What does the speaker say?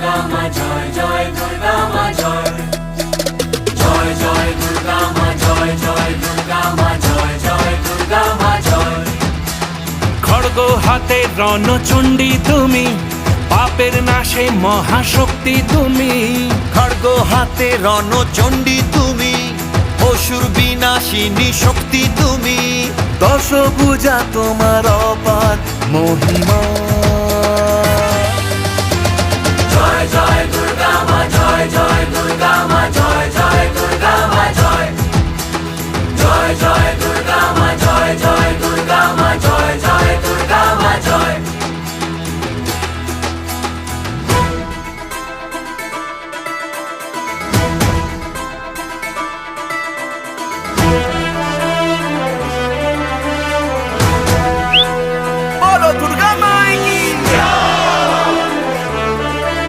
দুর্গা মা জয় জয় দুর্গা মা জয় জয় জয় দুর্গা মা জয় জয় দুর্গা মা জয় জয় দুর্গা মা জয়। খড়গ হাতে রণচণ্ডী তুমি, পাপের নাশে মহাশক্তি তুমি। খড়গ হাতে রণচণ্ডী তুমি, অসুর বিনাশিনী শক্তি তুমি। দশভুজা তোমার অপার মহিমা।